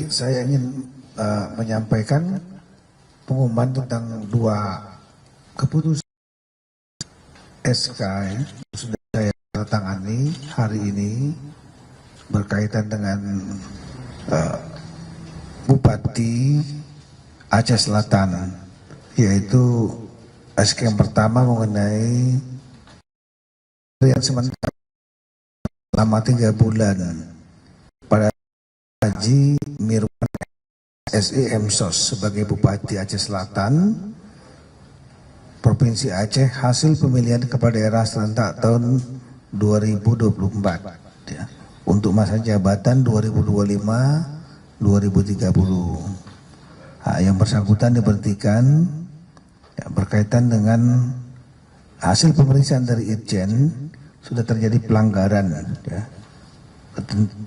Baik, saya ingin menyampaikan pengumuman tentang dua keputusan SK yang sudah saya tangani hari ini berkaitan dengan Bupati Aceh Selatan, yaitu SK yang pertama mengenai yang sementara selama 3 bulan pada Haji Mirwan SEM SOS sebagai Bupati Aceh Selatan Provinsi Aceh hasil pemilihan kepala daerah serentak tahun 2024 ya, untuk masa jabatan 2025-2030. Yang bersangkutan diberhentikan ya, berkaitan dengan hasil pemeriksaan dari Itjen sudah terjadi pelanggaran ya.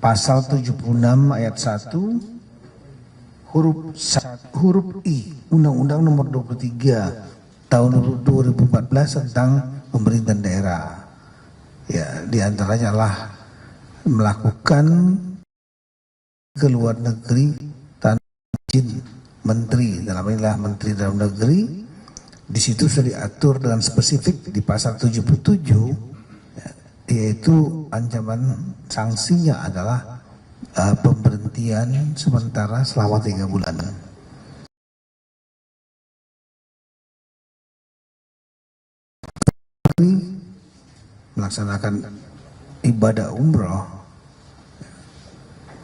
Pasal 76 ayat 1 huruf I Undang-Undang Nomor 23 tahun 2014 tentang pemerintahan daerah. Ya, diantaranya lah melakukan ke luar negeri tanpa izin menteri, dalam inilah Menteri Dalam Negeri. Di situ sudah diatur dengan spesifik di pasal 77 ya, yaitu ancaman sanksinya adalah pemberhentian sementara selama 3 bulan. Melaksanakan ibadah umroh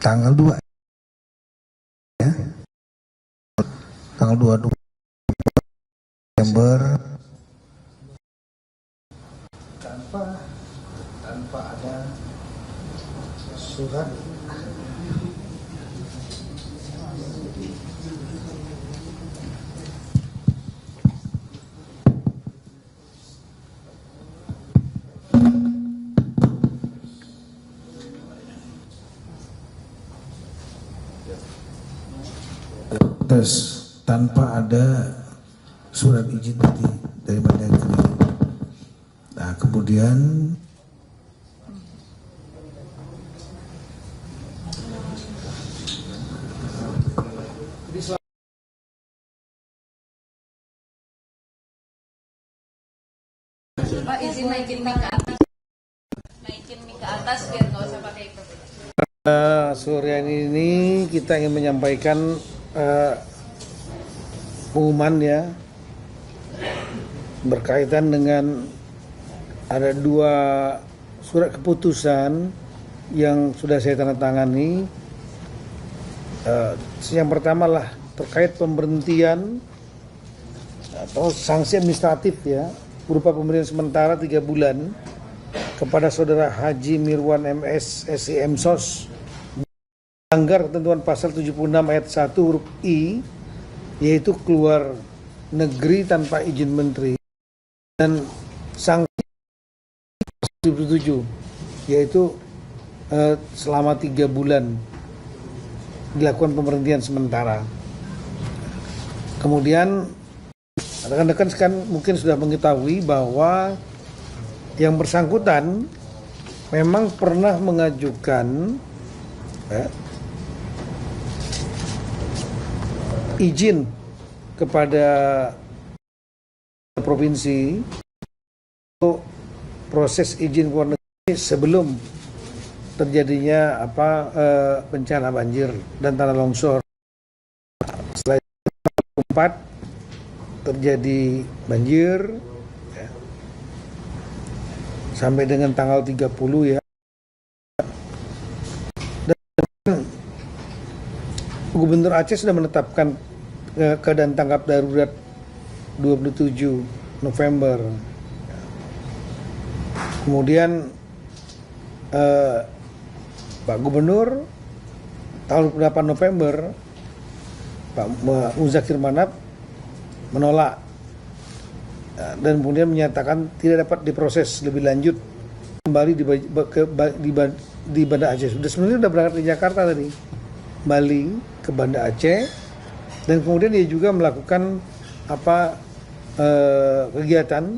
tanggal 2 ya, tanggal 22 Desember tanpa ada surat tanpa ada surat izin dari Mendagri. Nah, kemudian Pak, izin naikin mic ke atas. Naikin mic ke atas biar nggak usah pakai itu. Sore ini kita ingin menyampaikan pengumuman ya berkaitan dengan ada 2 surat keputusan yang sudah saya tanda tangani. Yang pertama lah terkait pemberhentian atau sanksi administratif ya berupa pemberian sementara 3 bulan kepada saudara Haji Mirwan MS SEM SOS melanggar ketentuan pasal 76 ayat 1 huruf I, yaitu keluar negeri tanpa izin menteri, dan sanksi 77 yaitu selama 3 bulan dilakukan pemberhentian sementara. Kemudian rekan-rekan kan mungkin sudah mengetahui bahwa yang bersangkutan memang pernah mengajukan izin kepada provinsi untuk proses izin keluar negeri sebelum terjadinya bencana banjir dan tanah longsor. Setelah 2004 terjadi banjir ya, sampai dengan tanggal 30 ya. Dan Gubernur Aceh sudah menetapkan keadaan tanggap darurat 27 November. Kemudian Pak Gubernur tanggal 8 November Pak Muzakir Manap menolak dan kemudian menyatakan tidak dapat diproses lebih lanjut kembali di Banda Aceh. Sebenarnya sudah berangkat di Jakarta tadi, Bali ke Banda Aceh, dan kemudian dia juga melakukan kegiatan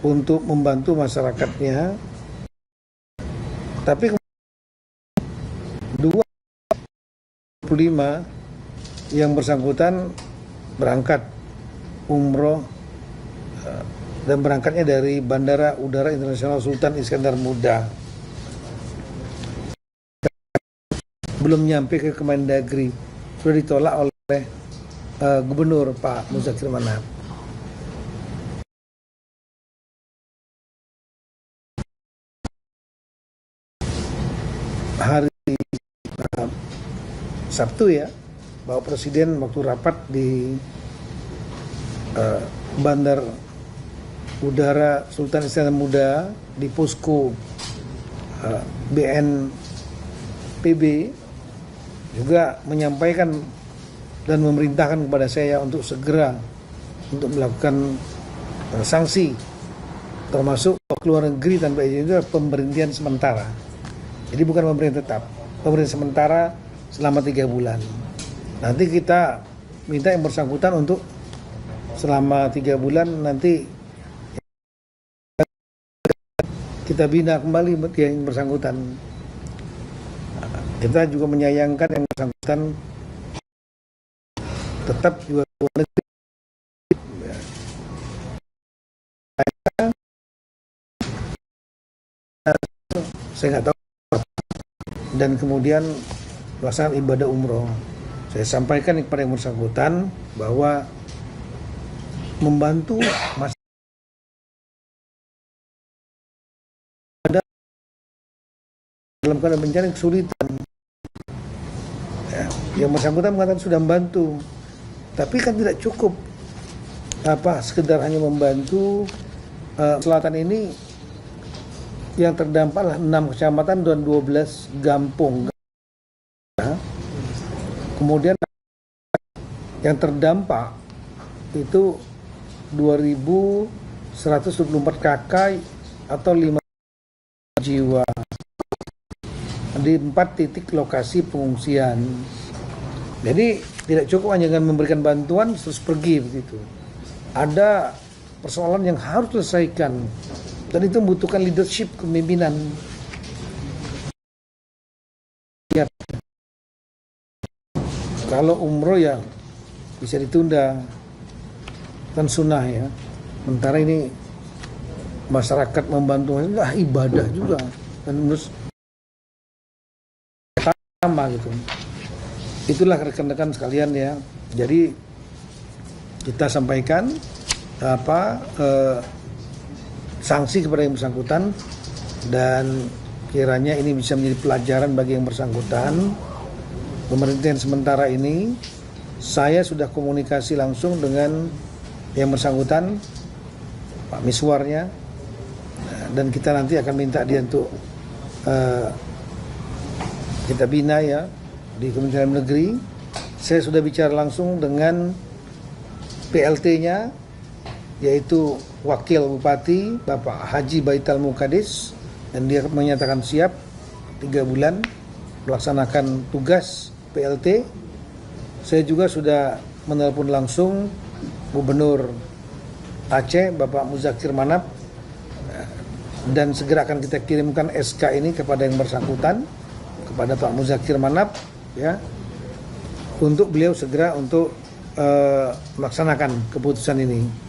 untuk membantu masyarakatnya. Tapi yang bersangkutan berangkat umroh dan berangkatnya dari Bandara Udara Internasional Sultan Iskandar Muda. Belum nyampe ke Kemendagri, sudah ditolak oleh Gubernur Pak Muzakir Manap. Hari Sabtu ya, Bapak Presiden waktu rapat di Bandar Udara Sultan Iskandar Muda di posko BNPB juga menyampaikan dan memerintahkan kepada saya untuk segera untuk melakukan sanksi, termasuk ke luar negeri tanpa izin itu pemberhentian sementara. Jadi bukan pemberhentian tetap, pemberhentian sementara selama 3 bulan. Nanti kita minta yang bersangkutan untuk selama 3 bulan nanti kita bina kembali yang bersangkutan. Kita juga menyayangkan yang bersangkutan tetap juga luar negeri. Saya nggak tahu. Dan kemudian pelaksanaan ibadah umroh. Saya sampaikan kepada yang bersangkutan bahwa membantu masyarakat dalam keadaan bencana kesulitan. Ya, yang bersangkutan mengatakan sudah membantu, tapi kan tidak cukup sekedar hanya membantu. Selatan ini yang terdampaklah 6 kecamatan dan 12 kampung. Kemudian yang terdampak itu 2.124 kakak atau 5 jiwa di 4 titik lokasi pengungsian. Jadi tidak cukup hanya dengan memberikan bantuan terus pergi begitu. Ada persoalan yang harus diselesaikan dan itu membutuhkan leadership, kepemimpinan. Ya. Kalau umroh ya bisa ditunda, kan sunnah ya. Sementara ini masyarakat membantu ibadah juga dan terus sama gitu. Itulah rekan-rekan sekalian ya. Jadi kita sampaikan sanksi kepada yang bersangkutan dan kiranya ini bisa menjadi pelajaran bagi yang bersangkutan. Pemerintahan sementara ini saya sudah komunikasi langsung dengan yang bersangkutan, Pak Miswarnya, dan kita nanti akan minta dia untuk kita bina ya di Kementerian Dalam Negeri. Saya sudah bicara langsung dengan PLT-nya, yaitu Wakil Bupati Bapak Haji Baital Mukadis, dan dia menyatakan siap 3 bulan melaksanakan tugas PLT. Saya juga sudah menelepon langsung Gubernur Aceh Bapak Muzakir Manap, dan segera akan kita kirimkan SK ini kepada yang bersangkutan, kepada Pak Muzakir Manap ya, untuk beliau segera untuk melaksanakan keputusan ini.